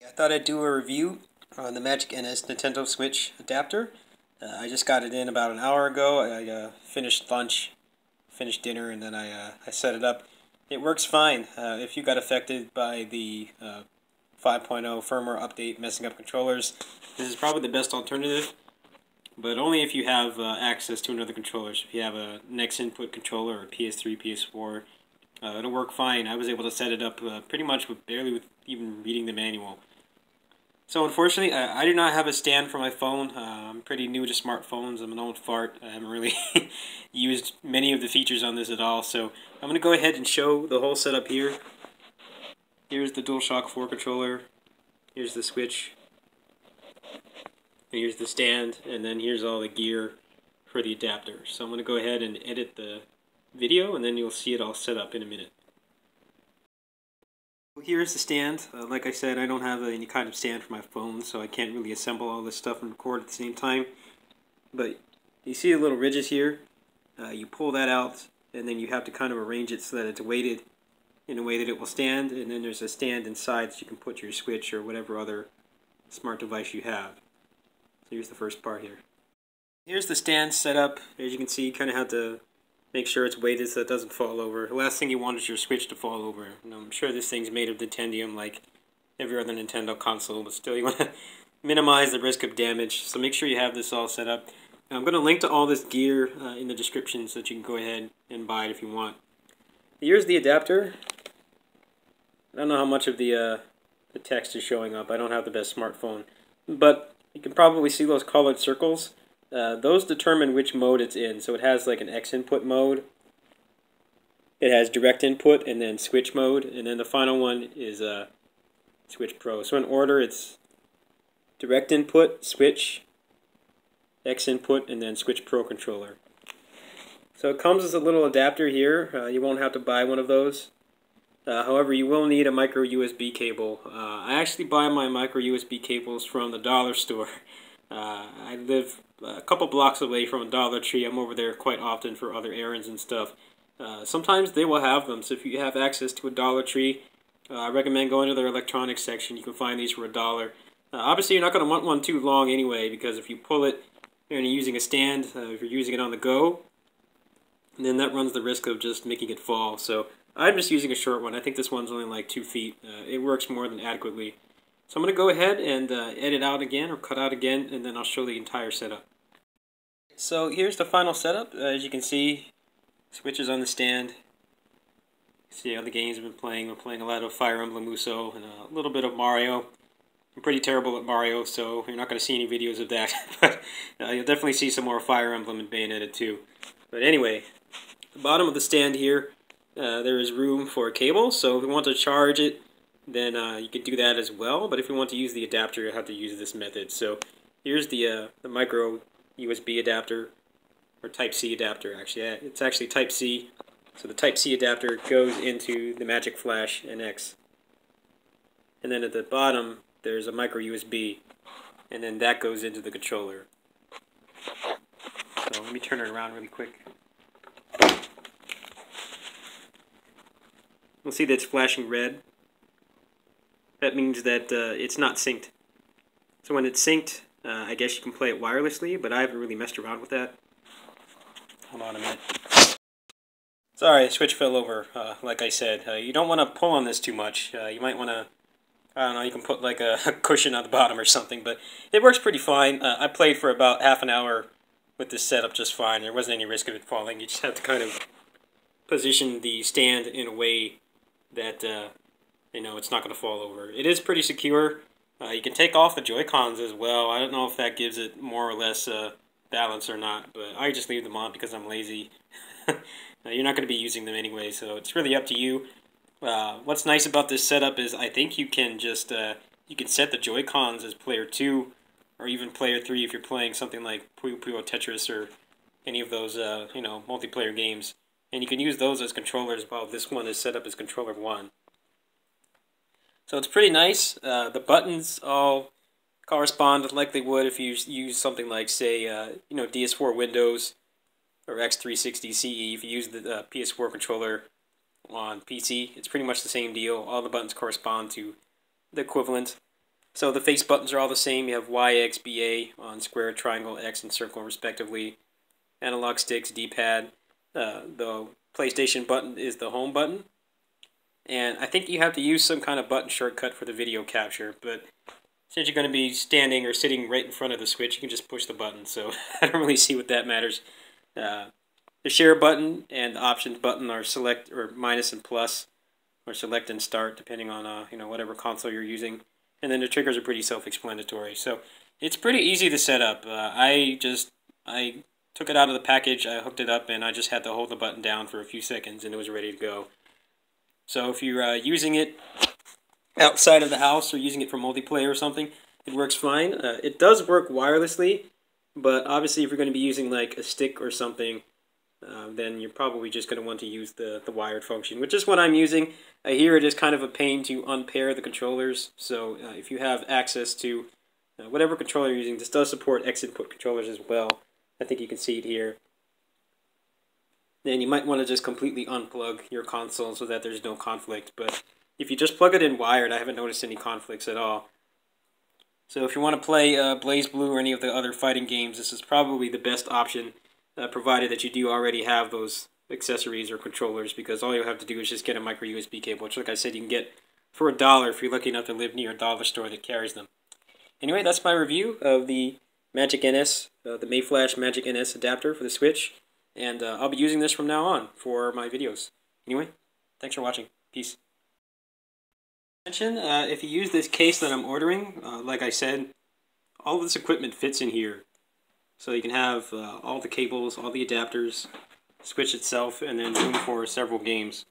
I thought I'd do a review on the Magic-NS Nintendo Switch adapter. I just got it in about an hour ago. I finished lunch, finished dinner, and then I set it up. It works fine. If you got affected by the 5.0 firmware update messing up controllers, this is probably the best alternative, but only if you have access to another controller. So if you have a Xinput controller or PS3, PS4, it'll work fine. I was able to set it up pretty much barely with even reading the manual. So unfortunately, I do not have a stand for my phone. I'm pretty new to smartphones. I'm an old fart. I haven't really used many of the features on this at all. So I'm going to go ahead and show the whole setup here. Here's the DualShock 4 controller. Here's the Switch. Here's the stand. And then here's all the gear for the adapter. So I'm going to go ahead and edit the video, and then you'll see it all set up in a minute. Here's the stand. Like I said, I don't have any kind of stand for my phone, so I can't really assemble all this stuff and record at the same time. But you see the little ridges here? You pull that out, and then you have to kind of arrange it so that it's weighted in a way that it will stand, and then there's a stand inside that you can put your Switch or whatever other smart device you have. So here's the first part here. Here's the stand set up. As you can see, you kind of have to make sure it's weighted so it doesn't fall over. The last thing you want is your Switch to fall over. I'm sure this thing's made of titanium like every other Nintendo console, but still you want to minimize the risk of damage. So make sure you have this all set up. Now, I'm going to link to all this gear in the description so that you can go ahead and buy it if you want. Here's the adapter. I don't know how much of the text is showing up. I don't have the best smartphone. But you can probably see those colored circles. Those determine which mode it's in. So it has like an Xinput mode. It has direct input and then switch mode. And then the final one is Switch Pro. So in order, it's direct input, switch, Xinput, and then Switch Pro controller. So it comes with a little adapter here. You won't have to buy one of those. However, you will need a micro USB cable. I actually buy my micro USB cables from the dollar store. I live a couple blocks away from a Dollar Tree. I'm over there quite often for other errands and stuff. Sometimes they will have them, so if you have access to a Dollar Tree, I recommend going to their electronics section. You can find these for $1. Obviously, you're not going to want one too long anyway, because if you pull it and you're using a stand, if you're using it on the go, then that runs the risk of just making it fall. So I'm just using a short one. I think this one's only like 2 feet. It works more than adequately. So I'm going to go ahead and edit out again, or cut out again, and then I'll show the entire setup. So here's the final setup. As you can see, Switch is on the stand. See how the games I've been playing. We're playing a lot of Fire Emblem Muso and a little bit of Mario. I'm pretty terrible at Mario, so you're not going to see any videos of that. But you'll definitely see some more Fire Emblem and Bayonetta too. But anyway, at the bottom of the stand here, there is room for a cable. So if you want to charge it, then you could do that as well. But if you want to use the adapter, you'll have to use this method. So here's the micro USB adapter, or Type-C adapter, actually. It's actually Type-C. So the Type-C adapter goes into the Mayflash NX. And then at the bottom, there's a micro USB, and then that goes into the controller. So let me turn it around really quick. You'll see that it's flashing red. That means that it's not synced. So when it's synced, I guess you can play it wirelessly, but I haven't really messed around with that. Hold on a minute. Sorry, the Switch fell over, like I said. You don't want to pull on this too much. You might want to, I don't know, you can put like a cushion on the bottom or something, but it works pretty fine. I played for about half an hour with this setup just fine. There wasn't any risk of it falling. You just have to kind of position the stand in a way that, you know, it's not going to fall over. It is pretty secure. You can take off the Joy-Cons as well. I don't know if that gives it more or less balance or not, but I just leave them on because I'm lazy. You're not going to be using them anyway, so it's really up to you. What's nice about this setup is I think you can just you can set the Joy-Cons as player 2 or even player 3 if you're playing something like Puyo Puyo Tetris or any of those you know, multiplayer games, and you can use those as controllers while this one is set up as controller 1. So it's pretty nice. The buttons all correspond like they would if you use something like, say, you know, DS4 Windows or X360 CE. If you use the PS4 controller on PC, it's pretty much the same deal. All the buttons correspond to the equivalent. So the face buttons are all the same. You have Y, X, B, A on square, triangle, X, and circle respectively. Analog sticks, D-pad. The PlayStation button is the home button. And I think you have to use some kind of button shortcut for the video capture, but since you're going to be standing or sitting right in front of the Switch, you can just push the button, so I don't really see what that matters. The share button and the options button are select or minus and plus, or select and start, depending on whatever console you're using. And then the triggers are pretty self-explanatory, so it's pretty easy to set up. I took it out of the package, I hooked it up, and I just had to hold the button down for a few seconds, and it was ready to go. So if you're using it outside of the house or using it for multiplayer or something, it works fine. It does work wirelessly, but obviously if you're going to be using like a stick or something, then you're probably just going to want to use the wired function, which is what I'm using. Here it is kind of a pain to unpair the controllers, so if you have access to whatever controller you're using, this does support Xinput controllers as well. I think you can see it here. Then you might want to just completely unplug your console so that there's no conflict, but if you just plug it in wired, I haven't noticed any conflicts at all. So if you want to play BlazBlue or any of the other fighting games, this is probably the best option, provided that you do already have those accessories or controllers, because all you'll have to do is just get a micro USB cable, which like I said, you can get for $1 if you're lucky enough to live near a dollar store that carries them. Anyway, that's my review of the Magic-NS, the Mayflash Magic-NS adapter for the Switch. And I'll be using this from now on for my videos. Anyway, thanks for watching. Peace. If you use this case that I'm ordering, like I said, all of this equipment fits in here. So you can have all the cables, all the adapters, Switch itself, and then room for several games.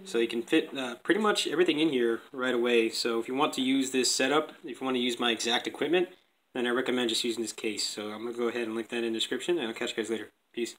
So you can fit pretty much everything in here right away. So if you want to use this setup, if you want to use my exact equipment, then I recommend just using this case. So I'm going to go ahead and link that in the description, and I'll catch you guys later. Peace.